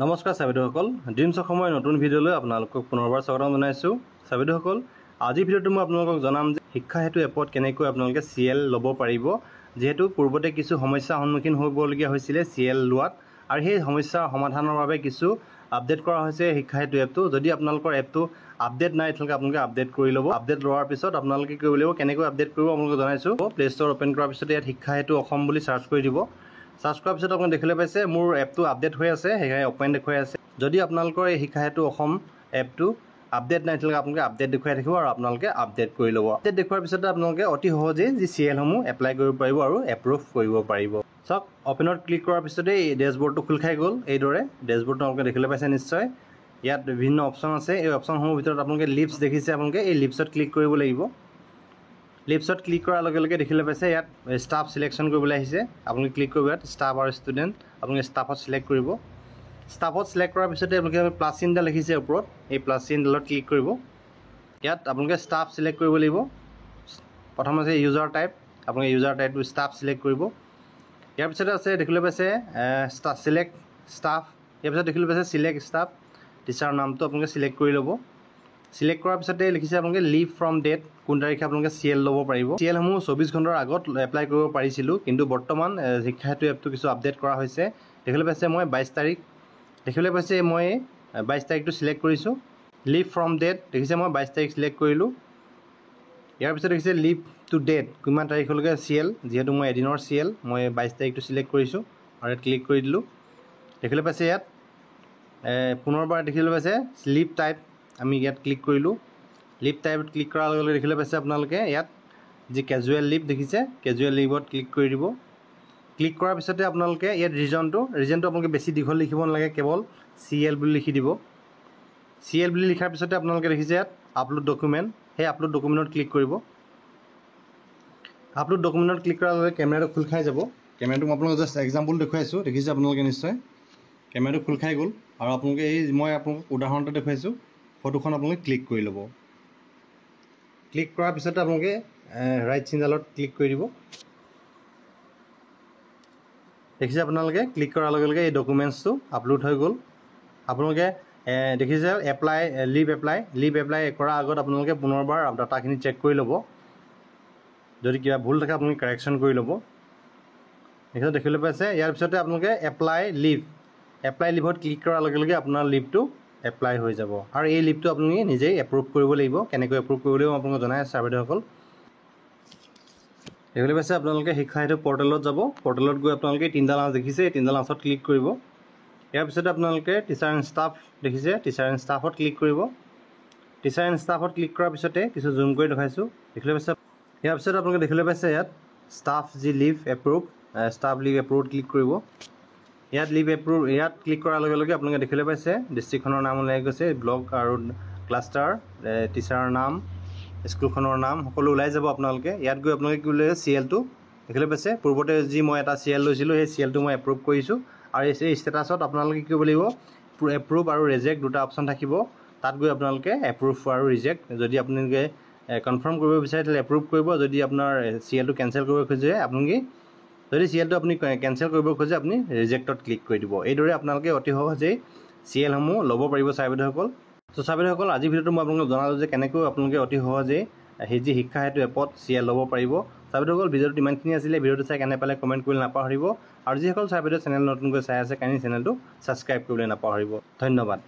নমস্কাৰ চাবিদসকল, ড্ৰিমছ অসমৰ নতুন ভিডিঅ'লৈ আপোনালোকক পুনৰবাৰ স্বাগতম জনাইছোঁ। চাবিদসকল, আজিৰ ভিডিঅ'টো মই আপোনালোকক জনাম যে শিক্ষা হেতু এপত কেনেকৈ আপোনালোকে CL ল'ব পাৰিব। যিহেতু পূৰ্বতে কিছু সমস্যাৰ সন্মুখীন হ'বলগীয়া হৈছিলে CL লোৱাত, আৰু সেই সমস্যাৰ সমাধানৰ বাবে কিছু আপডেট কৰা হৈছে শিক্ষা হেতু এপটো। যদি আপোনালোকৰ এপটো আপডেট নাই তেতিয়াহ'লে আপোনালোকে আপডেট কৰি ল'ব। আপডেট লোৱাৰ পিছত আপোনালোকে কৰিব লাগিব, কেনেকৈ আপডেট কৰিব আপোনালোকক জনাইছোঁ। প্লে ষ্ট'ৰ অ'পেন কৰাৰ পিছতে ইয়াত শিক্ষা হেতু অসম বুলি চাৰ্চ কৰি দিব। চাৰ্চ কৰাৰ পিছত আপুনি দেখিবলৈ পাইছে মোৰ এপটো আপডেট হৈ আছে, সেইকাৰণে অপেন দেখুৱাই আছে। যদি আপোনালোকৰ এই শিক্ষা হেতু অসম এপটো আপডেট নাই তেতিয়াহ'লে আপোনালোকে আপডেট দেখুৱাই থাকিব আৰু আপোনালোকে আপডেট কৰি ল'ব। আপডেট দেখুৱাৰ পিছতে আপোনালোকে অতি সহজেই যি CLসমূহ এপ্লাই কৰিব পাৰিব আৰু এপ্ৰুভ কৰিব পাৰিব। চাওক, অপেনত ক্লিক কৰাৰ পিছতে এই ডেছবৰ্ডটো খোল খাই গ'ল। এইদৰে ডেছবৰ্ডটো আপোনালোকে দেখিবলৈ পাইছে নিশ্চয়। ইয়াত বিভিন্ন অপশ্যন আছে। এই অপশ্যনসমূহৰ ভিতৰত আপোনালোকে লিপছ দেখিছে, আপোনালোকে এই লিপছত ক্লিক কৰিব লাগিব। লিপছত ক্লিক কৰাৰ লগে লগে দেখিবলৈ পাইছে ইয়াত ষ্টাফ চিলেকশ্যন কৰিবলৈ আহিছে। আপোনালোকে ক্লিক কৰিব ইয়াত ষ্টাফ আৰু ষ্টুডেণ্ট, আপোনালোকে ষ্টাফত চিলেক্ট কৰিব। ষ্টাফত চিলেক্ট কৰাৰ পিছতে আপোনালোকে প্লাছ চিনডাল দেখিছে ওপৰত, এই প্লাছ চিনডালত ক্লিক কৰিব। ইয়াত আপোনালোকে ষ্টাফ চিলেক্ট কৰিব লাগিব। প্ৰথমতে ইউজাৰ টাইপ, আপোনালোকে ইউজাৰ টাইপটো ষ্টাফ চিলেক্ট কৰিব। ইয়াৰ পিছতে আছে দেখিবলৈ পাইছে চিলেক্ট ষ্টাফ। ইয়াৰ পিছত দেখিবলৈ পাইছে চিলেক্ট ষ্টাফ, টিচাৰৰ নামটো আপোনালোকে চিলেক্ট কৰি ল'ব। চিলেক্ট কৰাৰ পিছতে লিখিছে আপোনালোকে লিভ ফ্ৰম ডেট, কোন তাৰিখে আপোনালোকে CL ল'ব পাৰিব। CLসমূহ 24 ঘণ্টাৰ আগত এপ্লাই কৰিব পাৰিছিলোঁ, কিন্তু বৰ্তমান শিক্ষা হেতু এপটো কিছু আপডেট কৰা হৈছে। দেখিবলৈ পাইছে মই 22 তাৰিখ, দেখিবলৈ পাইছে মই 22 তাৰিখটো চিলেক্ট কৰিছোঁ। লিভ ফ্ৰম ডেট দেখিছে মই 22 তাৰিখ চিলেক্ট কৰিলোঁ। ইয়াৰ পিছত দেখিছে লিভ টু ডেট, কিমান তাৰিখলৈকে CL, যিহেতু মই এদিনৰ CL, মই 22 তাৰিখটো চিলেক্ট কৰিছোঁ আৰু ইয়াত ক্লিক কৰি দিলোঁ। দেখিবলৈ পাইছে ইয়াত পুনৰবাৰ দেখিবলৈ পাইছে লিভ টাইপ, আমি ইয়াত ক্লিক কৰিলোঁ। লিভ টাইপত ক্লিক কৰাৰ লগে লগে দেখিবলৈ পাইছে আপোনালোকে ইয়াত যি কেজুৱেল লিভ দেখিছে, কেজুৱেল লিভত ক্লিক কৰি দিব। ক্লিক কৰাৰ পিছতে আপোনালোকে ইয়াত ৰিজনটো আপোনালোকে বেছি দীঘল লিখিব নালাগে, কেৱল CL বুলি লিখি দিব। CL বুলি লিখাৰ পিছতে আপোনালোকে দেখিছে ইয়াত আপলোড ডকুমেণ্ট, সেই আপলোড ডকুমেণ্টত ক্লিক কৰিব। আপলোড ডকুমেণ্টত ক্লিক কৰাৰ লগে কেমেৰাটো খোল খাই যাব। কেমেৰাটো মই আপোনালোকক জাষ্ট এক্সাম্পল দেখুৱাইছোঁ, দেখিছে আপোনালোকে নিশ্চয়। কেমেৰাটো খোল খাই গ'ল আৰু আপোনালোকে মই আপোনালোকক উদাহৰণটো দেখুৱাইছোঁ, ফটোখন আপোনালোকে ক্লিক কৰি ল'ব। ক্লিক কৰাৰ পিছতে আপোনালোকে ৰাইট চিনডালত ক্লিক কৰি দিব। দেখিছে আপোনালোকে ক্লিক কৰাৰ লগে লগে এই ডকুমেণ্টছটো আপলোড হৈ গ'ল। আপোনালোকে দেখিছে লিভ এপ্লাই কৰাৰ আগত আপোনালোকে পুনৰবাৰ ডাটাখিনি চেক কৰি ল'ব। যদি কিবা ভুল থাকে আপোনালোকে কাৰেকশ্যন কৰি ল'ব। দেখিবলৈ পাইছে। ইয়াৰ পিছতে আপোনালোকে এপ্লাই লিভত ক্লিক কৰাৰ লগে লগে আপোনাৰ লিভটো এপ্লাই হৈ যাব, আৰু এই লিভটো আপুনি নিজেই এপ্ৰুভ কৰিব লাগিব। কেনেকৈ এপ্ৰুভ কৰিব লাগিব আপোনালোকক জনাই আছে চাবিদসকল। দেখিবলৈ পাইছে আপোনালোকে শিক্ষা হেতু পৰ্টেলত যাব। পৰ্টেলত গৈ আপোনালোকে তিনিডাল আঁচ দেখিছে, এই তিনিডাল আঁচত ক্লিক কৰিব। ইয়াৰ পিছতে আপোনালোকে টিচাৰ এণ্ড ষ্টাফ দেখিছে, টিচাৰ এণ্ড ষ্টাফত ক্লিক কৰিব। টিচাৰ এণ্ড ষ্টাফত ক্লিক কৰাৰ পিছতে কিছু জুম কৰি দেখাইছোঁ, দেখিবলৈ পাইছে। ইয়াৰ পিছত আপোনালোকে দেখিবলৈ পাইছে ইয়াত ষ্টাফ যি লিভ এপ্ৰুভ, ষ্টাফ লিভ এপ্ৰুভত ক্লিক কৰিব। ইয়াত ক্লিক কৰাৰ লগে লগে আপোনালোকে দেখিবলৈ পাইছে ডিষ্ট্ৰিক্টখনৰ নাম ওলাই গৈছে, ব্লক আৰু ক্লাষ্টাৰ, টিচাৰৰ নাম, স্কুলখনৰ নাম সকলো ওলাই যাব। আপোনালোকে ইয়াত গৈ আপোনালোকে কি বুলি CLটো দেখিবলৈ পাইছে। পূৰ্বতে যি মই এটা CL লৈছিলোঁ, সেই CLটো মই এপ্ৰুভ কৰিছোঁ, আৰু এই ষ্টেটাছত আপোনালোকে কি কৰিব লাগিব, এপ্ৰুভ আৰু ৰিজেক্ট দুটা অপশ্যন থাকিব। তাত গৈ আপোনালোকে এপ্ৰুভ আৰু ৰিজেক্ট, যদি আপোনালোকে কনফাৰ্ম কৰিব বিচাৰে তেতিয়াহ'লে এপ্ৰুভ কৰিব। যদি আপোনাৰ CLটো কেঞ্চেল কৰিব খোজে যদি CLটো আপুনি কেঞ্চেল কৰিব খোজে আপুনি ৰিজেক্টত ক্লিক কৰি দিব। এইদৰে আপোনালোকে অতি সহজেই CLসমূহ ল'ব পাৰিব চাবিদসকল। ত' চাবিদসকল, আজিৰ ভিডিঅ'টো মই আপোনালোকক জনালোঁ যে কেনেকৈ আপোনালোকে অতি সহজেই যি শিক্ষা হেতু এপত CL ল'ব পাৰিব। চাবিদসকল, ভিডিঅ'টো ইমানখিনি আছিলে। ভিডিঅ'টো চাই কেনে পালে কমেণ্ট কৰিবলৈ নাপাহৰিব, আৰু যিসকল চাবিদৰ চেনেল নতুনকৈ চাই আছে কাইণ্ডলি চেনেলটো ছাবস্ক্ৰাইব কৰিবলৈ নাপাহৰিব। ধন্যবাদ।